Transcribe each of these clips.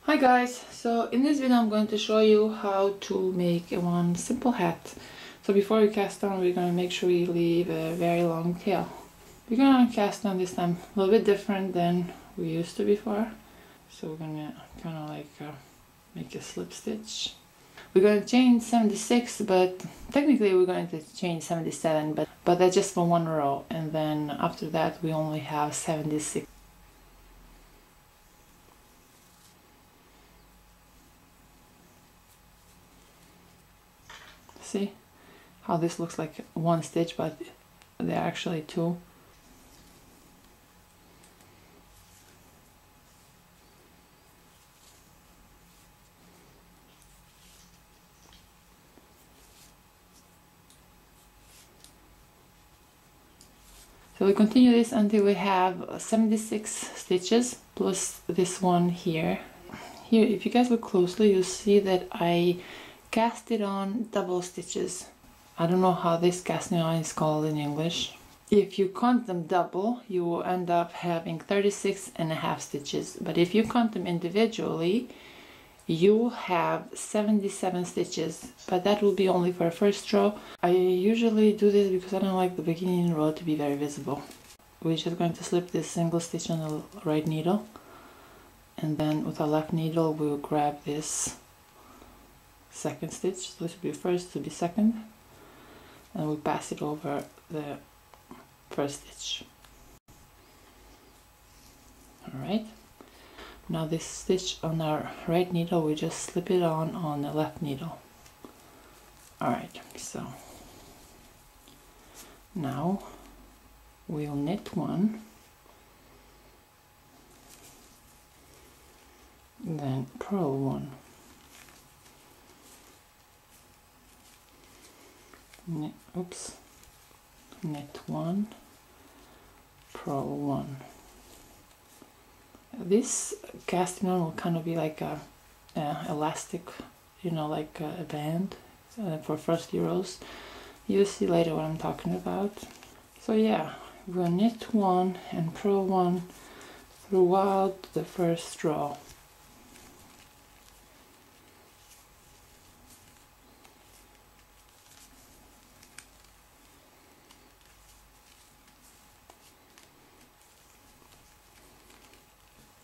Hi guys, so in this video I'm going to show you how to make one simple hat. So before we cast on, we're going to make sure we leave a very long tail. We're going to cast on this time a little bit different than we used to before. So we're going to kind of like make a slip stitch. We're going to chain 76, but technically we're going to chain 77, but that's just for one row, and then after that we only have 76. See how this looks like one stitch, but they're actually two. So we continue this until we have 76 stitches plus this one here. Here, if you guys look closely, you'll see that I casted on double stitches. I don't know how this casting on is called in English. If you count them double, you will end up having 36.5 stitches, but if you count them individually, you will have 77 stitches, but that will be only for a first row. I usually do this because I don't like the beginning row to be very visible. We're just going to slip this single stitch on the right needle, and then with our left needle we'll grab this second stitch. So this will be first, this will be second, and we'll pass it over the first stitch. Alright, now this stitch on our right needle, we just slip it on the left needle. Alright, so now we'll knit one, then purl one, knit one, purl one. This casting on will kind of be like a elastic, you know, like a band for first rows. You'll see later what I'm talking about. So yeah, we'll knit one and purl one throughout the first row.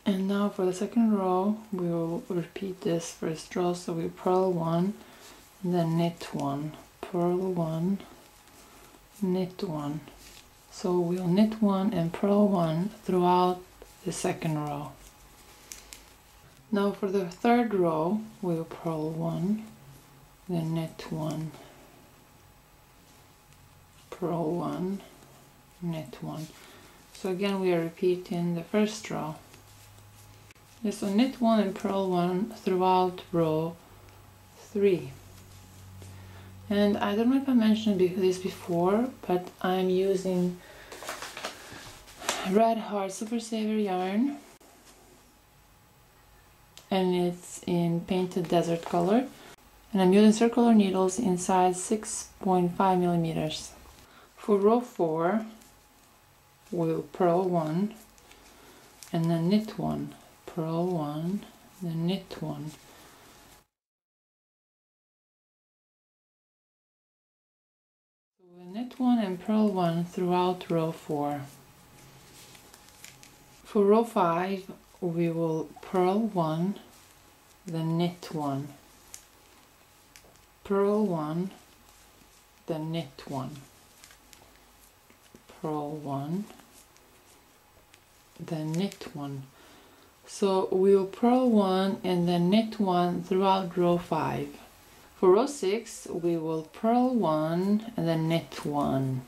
And now for the second row, we will repeat this first row. So we purl one, and then knit one, purl one, knit one. So we'll knit one and purl one throughout the second row. Now for the third row, we'll purl one, then knit one, purl one, knit one. So again, we are repeating the first row. So knit one and purl one throughout row 3. And I don't know if I mentioned this before, but I'm using Red Heart Super Saver yarn, and it's in painted desert color, and I'm using circular needles in size 6.5 millimeters. For row 4, we'll purl one and then knit one, purl one, then knit one. So we'll knit one and purl one throughout row 4. For row 5, we will purl one, then knit one, purl one, then knit one, purl one, then knit one. So we'll purl one and then knit one throughout row 5. For row 6, we will purl one and then knit one,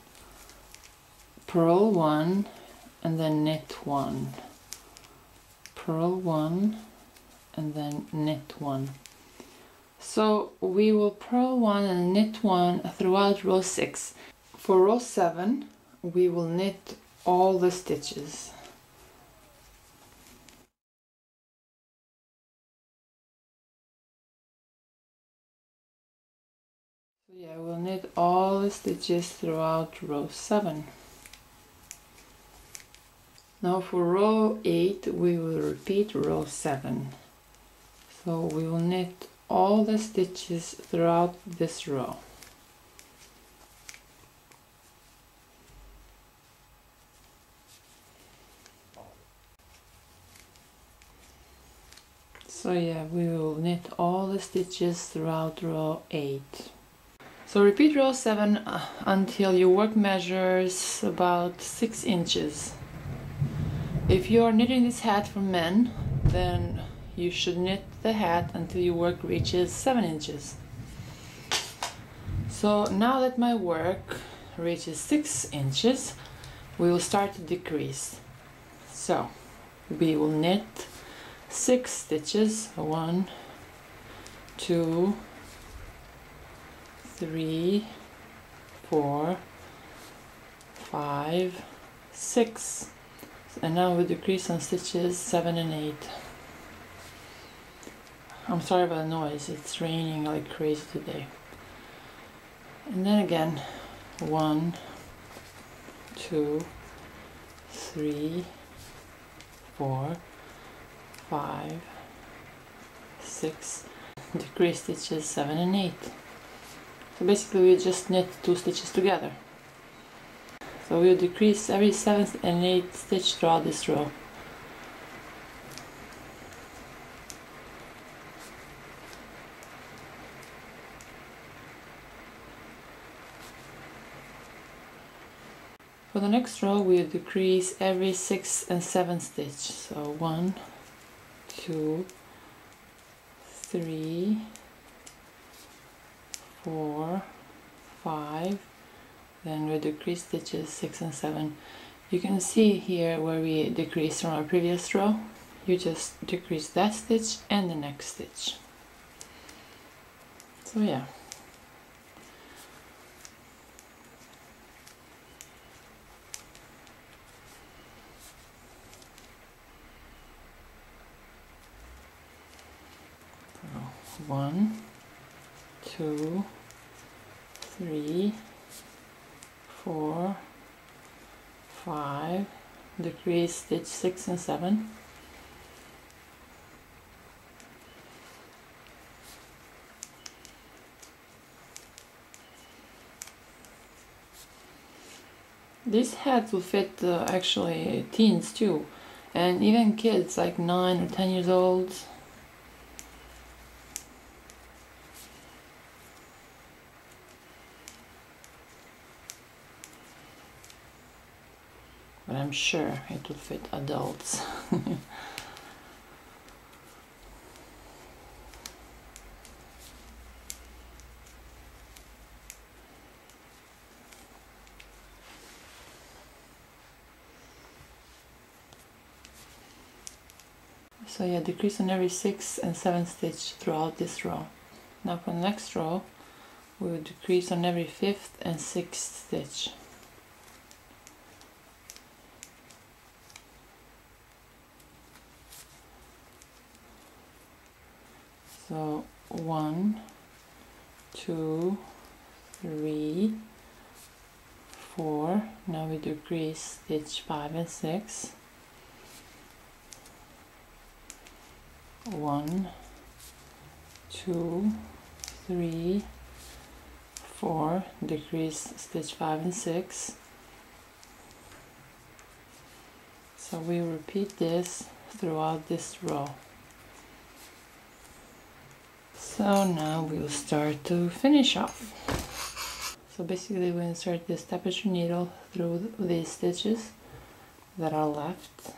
purl one and then knit one, purl one and then knit one. So we will purl one and knit one throughout row 6. For row 7, we will knit all the stitches. So yeah, we'll knit all the stitches throughout row 7. Now for row 8, we will repeat row 7. So we will knit all the stitches throughout this row. So yeah, we will knit all the stitches throughout row 8. So repeat row 7 until your work measures about 6 inches. If you are knitting this hat for men, then you should knit the hat until your work reaches 7 inches. So now that my work reaches 6 inches, we will start to decrease. So we will knit 6 stitches. 1, 2, 3, 4, 5, 6. And now we decrease on stitches 7 and 8. I'm sorry about the noise, it's raining like crazy today. And then again, 1, 2, 3, 4, 5, 6, decrease stitches 7 and 8. So basically we just knit 2 stitches together. So we'll decrease every 7th and 8th stitch throughout this row. For the next row we'll decrease every 6th and 7th stitch. So 1, 2, 3, 4, 5, then we decrease stitches 6 and 7. You can see here where we decreased from our previous row. You just decrease that stitch and the next stitch. So yeah. So 1, 2, 3, 4, 5, decrease stitch 6 and 7. This hat will fit actually teens too, and even kids like 9 or 10 years old. But I'm sure it will fit adults. So yeah, decrease on every 6th and 7th stitch throughout this row. Now for the next row, we will decrease on every 5th and 6th stitch. So 1, 2, 3, 4. Now we decrease stitch 5 and 6. 1, 2, 3, 4, decrease stitch 5 and 6. So we repeat this throughout this row. So now we'll start to finish off. So basically we insert this tapestry needle through these stitches that are left.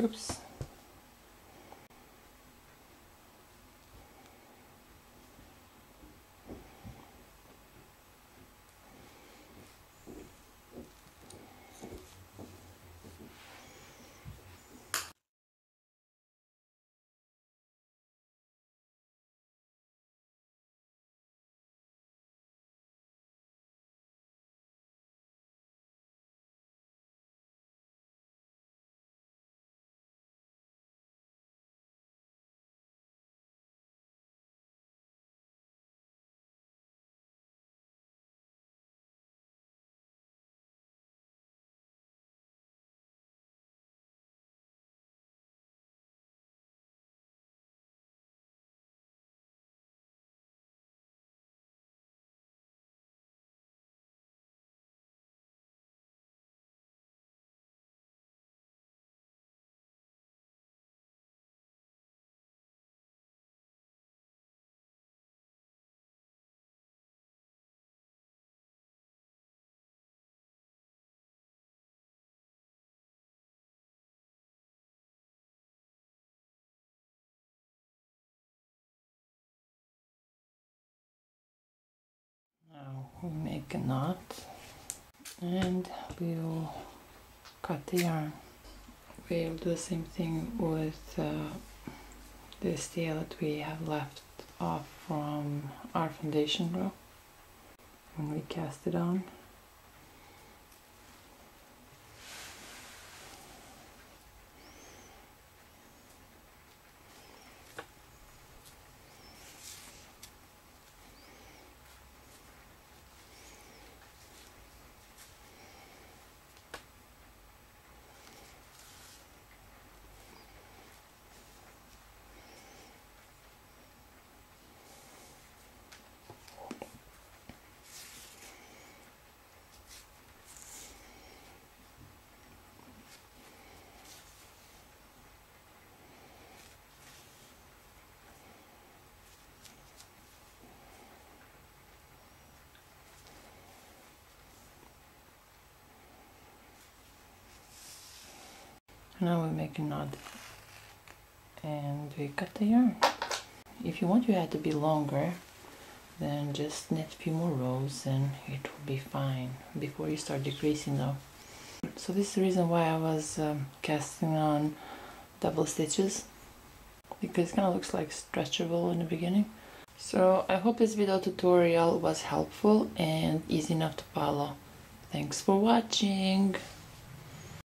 Oops. Now we make a knot and we'll cut the yarn. We'll do the same thing with this tail that we have left off from our foundation row when we cast it on. Now we make a knot and we cut the yarn. If you want your hat to be longer, then just knit a few more rows and it will be fine before you start decreasing though. So this is the reason why I was casting on double stitches, because it kind of looks like stretchable in the beginning. So I hope this video tutorial was helpful and easy enough to follow. Thanks for watching!